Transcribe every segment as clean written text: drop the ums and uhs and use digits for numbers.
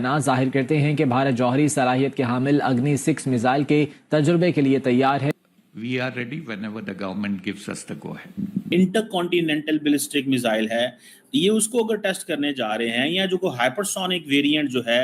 बयान जाहिर करते हैं कि भारत जौहरी सलाहियत के हामिल अग्नि 6 मिसाइल के तजुर्बे के लिए तैयार है। We are ready whenever the government gives us the go ahead. Intercontinental ballistic missile है, ये उसको अगर टेस्ट करने जा रहे हैं, या जो हाइपरसोनिक वेरिएंट जो है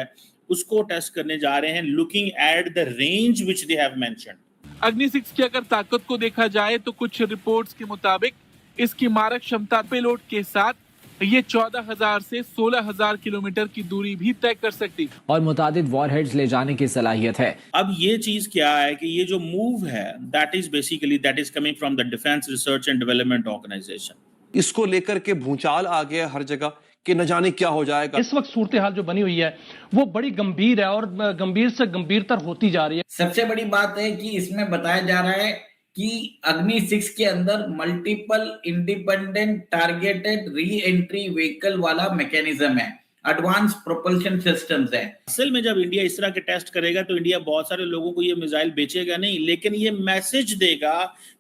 उसको टेस्ट करने जा रहे हैं, looking at the range which they have mentioned. अग्नि 6 की अगर ताकत को देखा जाए तो कुछ रिपोर्ट्स के मुताबिक इसकी मारक क्षमता पेलोड के साथ ये 14,000 से 16,000 किलोमीटर की दूरी भी तय कर सकती और मुतादिद वॉरहेड्स ले जाने की सलाहियत है। अब ये चीज क्या है कि ये जो मूव है that is coming from the defence research and development organisation. इसको लेकर के भूचाल आ गया हर जगह कि न जाने क्या हो जाएगा। इस वक्त सूरत हाल जो बनी हुई है वो बड़ी गंभीर है और गंभीर से गंभीरतर होती जा रही है। सबसे बड़ी बात है कि इसमें बताया जा रहा है कि अग्नि 6 के अंदर multiple independent targeted re entry vehicle वाला मैकेनिज्म है, एडवांस प्रोपल्शन सिस्टम्स है। असल में जब इंडिया इस तरह के टेस्ट करेगा तो इंडिया बहुत सारे लोगों को ये मिसाइल बेचेगा नहीं, लेकिन ये मैसेज देगा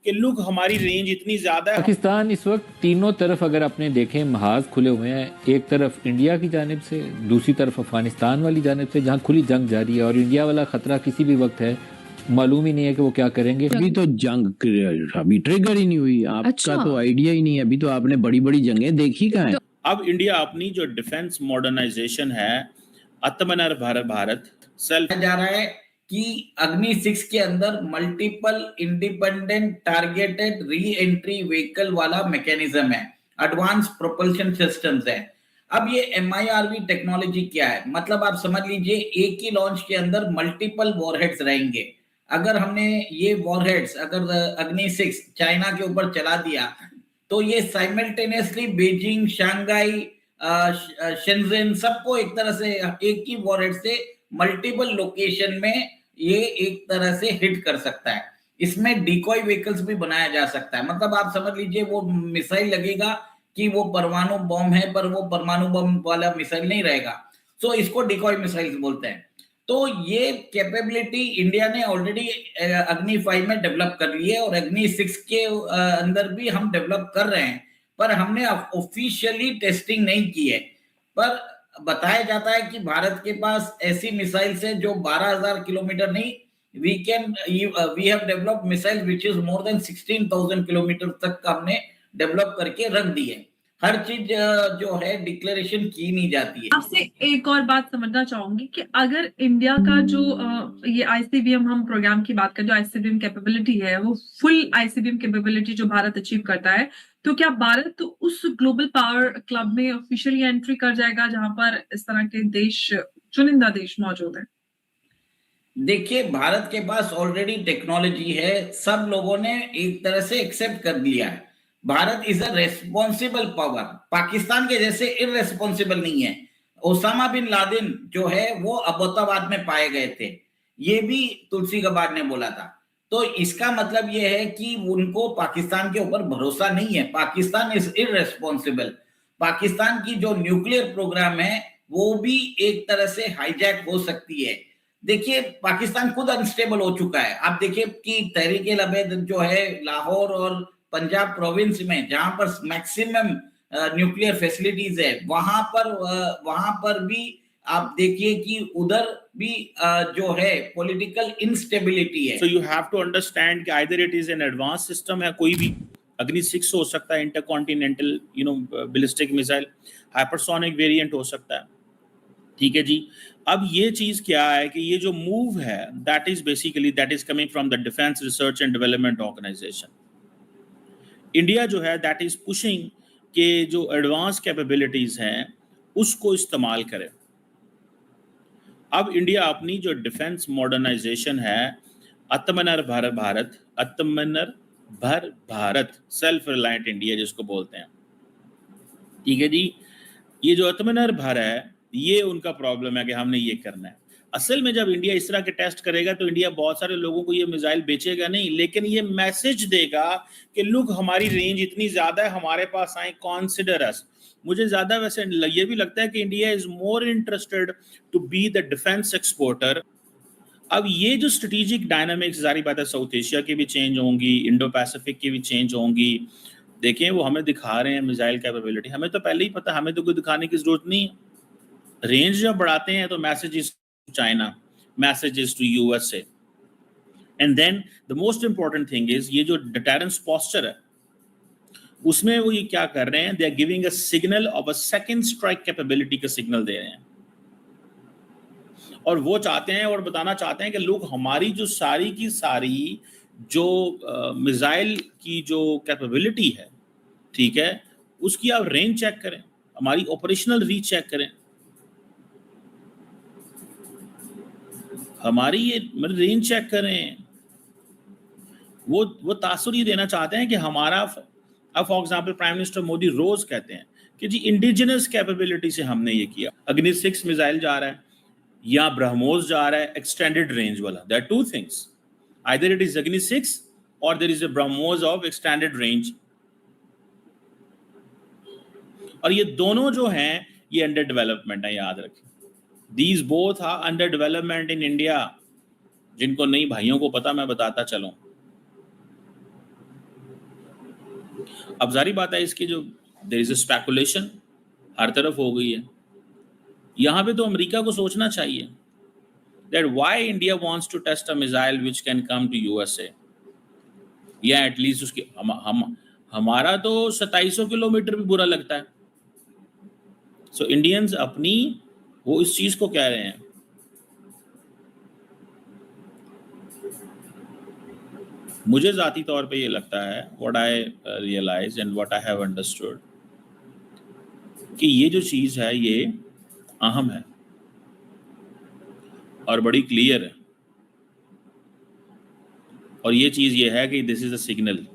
कि लुक हमारी रेंज इतनी ज्यादा है। पाकिस्तान इस वक्त तीनों तरफ अगर अपने देखें महाज खुले हुए हैं, एक तरफ इंडिया की जानिब से, दूसरी तरफ अफगानिस्तान वाली जानिब से जहाँ खुली जंग जारी है, और इंडिया वाला खतरा किसी भी वक्त है, मालूम ही नहीं है कि वो क्या करेंगे। अभी तो जंग अभी ट्रिगर ही नहीं हुई, आपका तो आइडिया ही नहीं है, अभी तो आपने बड़ी बड़ी जंगें देखी कहाँ है। अब इंडिया अपनी जो डिफेंस मॉडर्नाइजेशन है, आत्मनिर्भर भारत सेल्फ जा रहा है कि अग्नि 6 के अंदर multiple independent targeted re entry vehicle वाला मैकेनिज्म है, एडवांस प्रोपल्शन सिस्टम्स है। अब ये MIRV टेक्नोलॉजी क्या है, मतलब आप समझ लीजिए एक ही लॉन्च के अंदर मल्टीपल वॉरहेड्स रहेंगे। अगर हमने ये वॉरहेड्स अगर अग्नि 6 चाइना के ऊपर चला दिया तो ये साइमल्टेनियसली बीजिंग, शंघाई, शेंजन सबको एक तरह से एक ही वॉरहेड से मल्टीपल लोकेशन में ये एक तरह से हिट कर सकता है। इसमें डिकॉय व्हीकल्स भी बनाया जा सकता है, मतलब आप समझ लीजिए वो मिसाइल लगेगा कि वो परमाणु बम है, पर वो परमाणु बम वाला मिसाइल नहीं रहेगा, सो इसको डिकॉय मिसाइल्स बोलते हैं। तो ये कैपेबिलिटी इंडिया ने ऑलरेडी अग्नि 5 में डेवलप कर ली है और अग्नि 6 के अंदर भी हम डेवलप कर रहे हैं, पर हमने ऑफिशियली टेस्टिंग नहीं की है। पर बताया जाता है कि भारत के पास ऐसी मिसाइल्स है जो 12,000 किलोमीटर नहीं, we have developed missile which is more than 16,000 kilometre तक का हमने डेवलप करके रख दी है। हर चीज जो है डिक्लेरेशन की नहीं जाती है। आपसे एक और बात समझना चाहूंगी कि अगर इंडिया का जो ये ICBM हम प्रोग्राम की बात करें, जो ICBM कैपेबिलिटी है वो फुल ICBM कैपेबिलिटी जो भारत अचीव करता है, तो क्या भारत उस ग्लोबल पावर क्लब में ऑफिशियली एंट्री कर जाएगा जहां पर इस तरह के देश, चुनिंदा देश मौजूद है? देखिए, भारत के पास ऑलरेडी टेक्नोलॉजी है, सब लोगों ने एक तरह से एक्सेप्ट कर लिया है। Bharat is a responsible power, Pakistan के जैसे इररेस्पॉन्सिबल नहीं है। ओसामा बिन लादेन जो है वो अबोताबाद में पाए गए थे, ये भी तुलसी गबार्ड ने बोला था। तो इसका मतलब ये है कि उनको पाकिस्तान के ऊपर भरोसा नहीं है। Pakistan is irresponsible. पाकिस्तान की जो न्यूक्लियर प्रोग्राम है वो भी एक तरह से हाईजैक हो सकती है। देखिए, पाकिस्तान खुद अनस्टेबल हो चुका है। आप देखिए कि तहरीक-ए-लबैद जो है लाहौर और पंजाब प्रोविंस में जहां पर मैक्सिमम न्यूक्लियर फैसिलिटीज है, वहां पर भी आप देखिए कि उधर भी जो है पॉलिटिकल इंस्टेबिलिटी है। So you have to understand कि either it is an advance system है, कोई भी अग्नि 6 हो सकता है, intercontinental ballistic missile, hypersonic variant हो सकता है। ठीक है जी। अब ये चीज क्या है कि ये जो मूव है that is coming from the defence research and development organisation. India जो है दैट इज पुशिंग के जो एडवांस कैपेबिलिटीज हैं उसको इस्तेमाल करें। अब इंडिया अपनी जो डिफेंस मॉडर्नाइजेशन है, आत्मनिर्भर भारत सेल्फ रिलायंट इंडिया जिसको बोलते हैं, ठीक है जी। ये जो आत्मनिर्भर है ये उनका प्रॉब्लम है कि हमने ये करना है। असल में जब इंडिया इस तरह के टेस्ट करेगा तो इंडिया बहुत सारे लोगों को ये मिसाइल बेचेगा नहीं, लेकिन ये मैसेज देगा कि लुक हमारी रेंज इतनी ज्यादा है, हमारे पास आए, कॉन्सिडर अस। मुझे ज्यादा वैसे ये भी लगता है कि India is more interested to be the defence exporter. अब ये जो स्ट्रेटेजिक डायनामिक्स, जारी बात है साउथ एशिया की भी चेंज होंगी, इंडो पैसिफिक की भी चेंज होंगी। देखें वो हमें दिखा रहे हैं मिसाइल कैपेबिलिटी, हमें तो पहले ही पता, हमें तो कोई दिखाने की जरूरत नहीं है। रेंज जब बढ़ाते हैं तो messages to China, messages to USA, and then the most important thing is ये जो डिटरेंस पोस्चर है उसमें वो ये क्या कर रहे हैं, they are giving a signal of a second strike capability का सिग्नल दे रहे हैं, और वो चाहते हैं और बताना चाहते हैं कि लोग हमारी जो सारी की सारी जो मिसाइल की जो कैपेबिलिटी है, ठीक है, उसकी आप रेंज चेक करें, हमारी ऑपरेशनल रीच चेक करें, हमारी ये रेंज चेक करें। वो तासुर ये देना चाहते हैं कि हमारा, अब for example prime minister Modi रोज कहते हैं कि जी इंडिजिनस कैपेबिलिटी से हमने ये किया। अग्नि 6 मिसाइल जा रहा है या ब्रह्मोस जा रहा है एक्सटेंडेड रेंज वाला, there are two things, either it is Agni 6 और there is a BrahMos of extended range, और ये दोनों जो हैं ये अंडर डेवलपमेंट है, याद रखें। These both are under development in India. जिनको नहीं भाइयों को पता मैं बताता चलूं। अब जारी बात है इसकी जो there is a speculation हर तरफ हो गई है। यहाँ पे तो अमेरिका को सोचना चाहिए that why India wants to test a missile which can come to USA, या at least उसकी हमारा तो 2700 किलोमीटर भी बुरा लगता है। So Indians अपनी वो इस चीज को कह रहे हैं। मुझे जाती तौर पे ये लगता है, what I realise and what I have understood, कि ये जो चीज है ये अहम है और बड़ी क्लियर है, और ये चीज ये है कि दिस इज अ सिग्नल